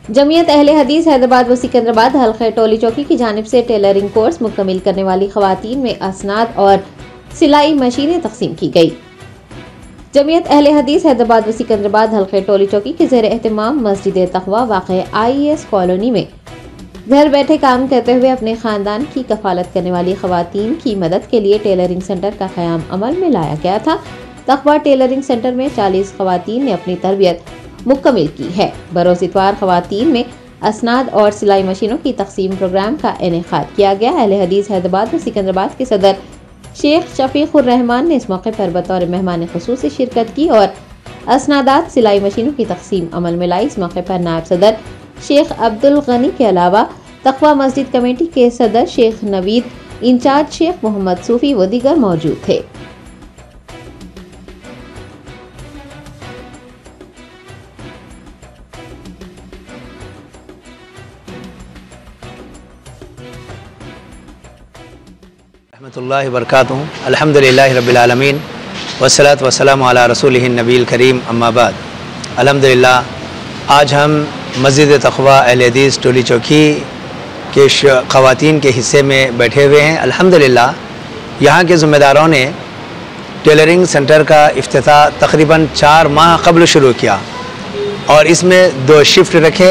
जमीयत अहले हदीस हैदराबाद व सिकंदराबाद हल्के टोली चौकी की जानिब से टेलरिंग कोर्स मुकम्मिल करने वाली खवातीन में असनाद और सिलाई मशीनें तकसीम की गई। जमीयत अहले हदीस हैदराबाद व सिकंदराबाद हल्के टोली चौकी के ज़ेर एहतमाम मस्जिद तक़वा वाक़े IES कॉलोनी में घर बैठे काम करते हुए अपने ख़ानदान की कफ़ालत करने वाली खवातीन की मदद के लिए टेलरिंग सेंटर का क़याम अमल में लाया गया था। तक़वा टेलरिंग सेंटर में 40 खवातीन ने अपनी तरबियत मुकम्मिल की है। बरोज़ इतवार खवातीन में असनाद और सिलाई मशीनों की तकसीम प्रोग्राम का इनेकाद किया गया। अहले हदीस हैदराबाद व सिकंदराबाद के सदर शेख शफीकुर रहमान ने इस मौके पर बतौर मेहमान ख़ुसूसी शिरकत की और असनादात सिलाई मशीनों की तकसीम अमल में लाई। इस मौके पर नायब सदर शेख अब्दुल गनी के अलावा तक़वा मस्जिद कमेटी के सदर शेख नवीद, इंचार्ज शेख मोहम्मद सूफी व दीगर मौजूद थे। रहमतुल्लाहि व बरकातुहू। अल्हम्दुलिल्लाहि रब्बिल आलमीन वस्सलातु वस्सलामु अला रसूलिहिन नबील करीम अम्मा बाद। अल्हम्दुलिल्लाह आज हम मस्जिद तक़वा अहले हदीस टोली चौकी के ख़वातीन के हिस्से में बैठे हुए हैं। अल्हम्दुलिल्लाह यहाँ के ज़िम्मेदारों ने टेलरिंग सेंटर का इफ्तिताह तकरीबन 4 माह कबल शुरू किया और इसमें 2 शिफ्ट रखे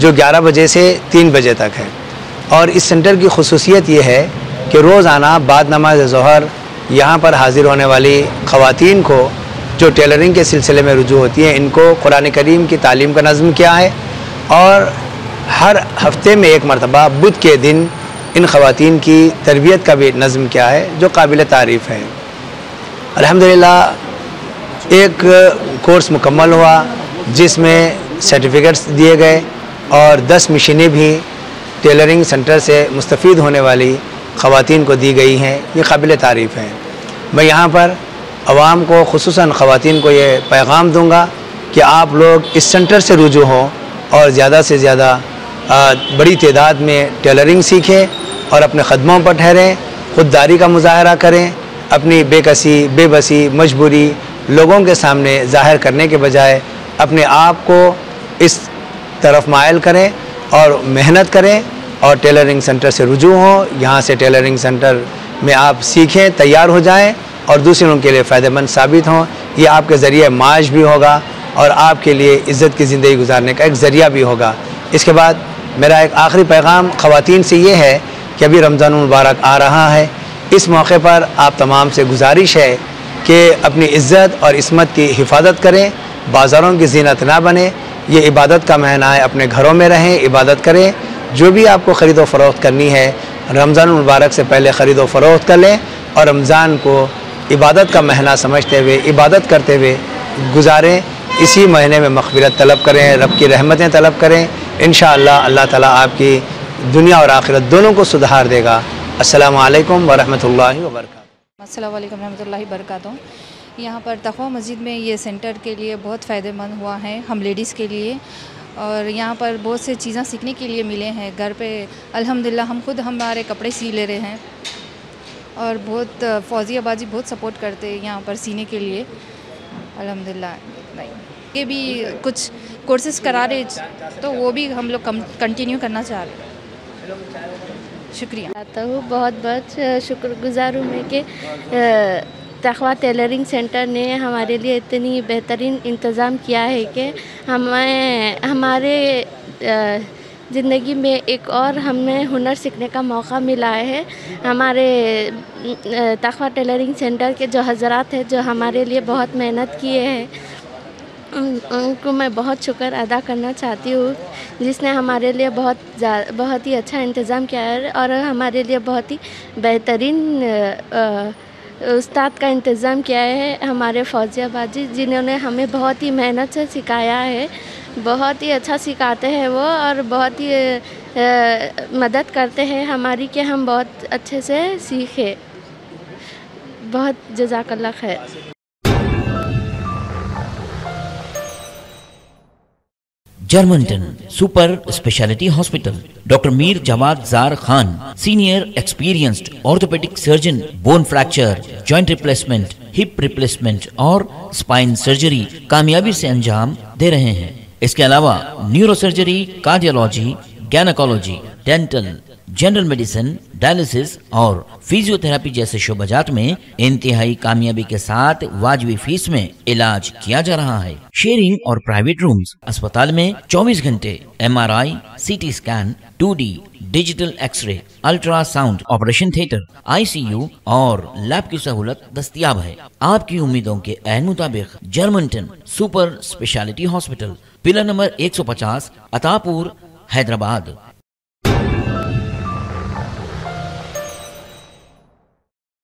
जो 11 बजे से 3 बजे तक है। और इस सेंटर की खुसूसियत ये है कि रोज़ाना बाद नमाज ज़ोहर यहाँ पर हाज़िर होने वाली ख़वातीन को जो टेलरिंग के सिलसिले में रुजू होती हैं, इनको कुरान करीम की तालीम का नज़्म किया है और हर हफ्ते में एक मरतबा बुध के दिन इन ख़वातीन की तरबियत का भी नज़्म किया है जो काबिल तारीफ़ है। अल्हम्दुलिल्लाह एक कोर्स मुकम्मल हुआ जिसमें सर्टिफिकेट्स दिए गए और 10 मशीनें भी टेलरिंग सेंटर से मुस्तफ़ीद होने वाली ख़वातीन को दी गई हैं। ये काबिल तारीफ़ है। मैं यहाँ पर अवाम को ख़ुसूसन ख़वातीन को ये पैगाम दूँगा कि आप लोग इस सेंटर से रुजू हों और ज़्यादा से ज़्यादा बड़ी तादाद में टेलरिंग सीखें और अपने ख़दमों पर ठहरें, ख़ुददारी का मुज़ाहरा करें। अपनी बेकसी, बेबसी, मजबूरी लोगों के सामने ज़ाहिर करने के बजाय अपने आप को इस तरफ मायल करें और मेहनत करें और टेलरिंग सेंटर से रुजू हों। यहाँ से टेलरिंग सेंटर में आप सीखें, तैयार हो जाएं और दूसरों के लिए फ़ायदेमंद साबित हों। ये आपके ज़रिए माश भी होगा और आपके लिए इज़्ज़त की ज़िंदगी गुजारने का एक ज़रिया भी होगा। इसके बाद मेरा एक आखिरी पैगाम ख़वातीन से ये है कि अभी रमज़ान मुबारक आ रहा है। इस मौके पर आप तमाम से गुजारिश है कि अपनी इज़्ज़त और इस्मत की हिफाजत करें, बाज़ारों की ज़ीनत ना बने। ये इबादत का महीना है, अपने घरों में रहें, इबादत करें। जो भी आपको ख़रीदो फ़रोख्त करनी है रमज़ान मुबारक से पहले ख़रीदो फ़रोख्त कर लें और रमज़ान को इबादत का महीना समझते हुए इबादत करते हुए गुजारें। इसी महीने में मग़फ़िरत तलब करें, रब की रहमतें तलब करें। इंशाअल्लाह अल्लाह ताला आपकी दुनिया और आखिरत दोनों को सुधार देगा। अस्सलामु अलैकुम व रहमतुल्लाहि व बरकातुहू। अस्सलामु अलैकुम रहमतुल्लाहि व बरकातुहू। यहाँ पर तक़वा मस्जिद में ये सेंटर के लिए बहुत फ़ायदेमंद हुआ है हम लेडीज़ के लिए और यहाँ पर बहुत से चीज़ें सीखने के लिए मिले हैं। घर पे अल्हम्दुलिल्लाह हम खुद हमारे कपड़े सी ले रहे हैं और बहुत फौजी अबाजी बहुत सपोर्ट करते हैं यहाँ पर सीने के लिए अल्हम्दुलिल्लाह। ये भी कुछ कोर्सेज़ करा रहे तो वो भी हम लोग कंटिन्यू करना चाह रहे हैं। शुक्रिया। बहुत बहुत शुक्रगुज़ार हूँ मैं कि तक़वा टेलरिंग सेंटर ने हमारे लिए इतनी बेहतरीन इंतज़ाम किया है कि हमारे ज़िंदगी में एक और हमें हुनर सीखने का मौका मिला है। हमारे तक़वा टेलरिंग सेंटर के जो हज़रात हैं जो हमारे लिए बहुत मेहनत किए हैं उनको मैं बहुत शुक्र अदा करना चाहती हूँ जिसने हमारे लिए बहुत ही अच्छा इंतज़ाम किया है और हमारे लिए बहुत ही बेहतरीन उस्ताद का इंतज़ाम किया है हमारे फौजिया बाजी जिन्होंने हमें बहुत ही मेहनत से सिखाया है। बहुत ही अच्छा सिखाते हैं वो और बहुत ही मदद करते हैं हमारी कि हम बहुत अच्छे से सीखें। बहुत जज़ाकल्लाह खैर। Germanten super speciality hospital, doctor Mir Jawad Jar Khan, senior experienced orthopaedic surgeon, bone fracture, joint replacement, hip replacement और स्पाइन सर्जरी कामयाबी से अंजाम दे रहे हैं। इसके अलावा neurosurgery, cardiology, gynaecology, dental, general medicine, dialysis और फिजियोथेरेपी जैसे शोबाजात में इंतहाई कामयाबी के साथ वाजिबी फीस में इलाज किया जा रहा है। शेयरिंग और प्राइवेट रूम्स। अस्पताल में 24 घंटे MRI, CT scan, 2D digital x-ray, ultrasound, operation theatre, ICU और लैब की सहूलत दस्तयाब है। आपकी उम्मीदों के ऐन मुताबिक Germanten super speciality hospital, pillar number 150, Attapur, Hyderabad.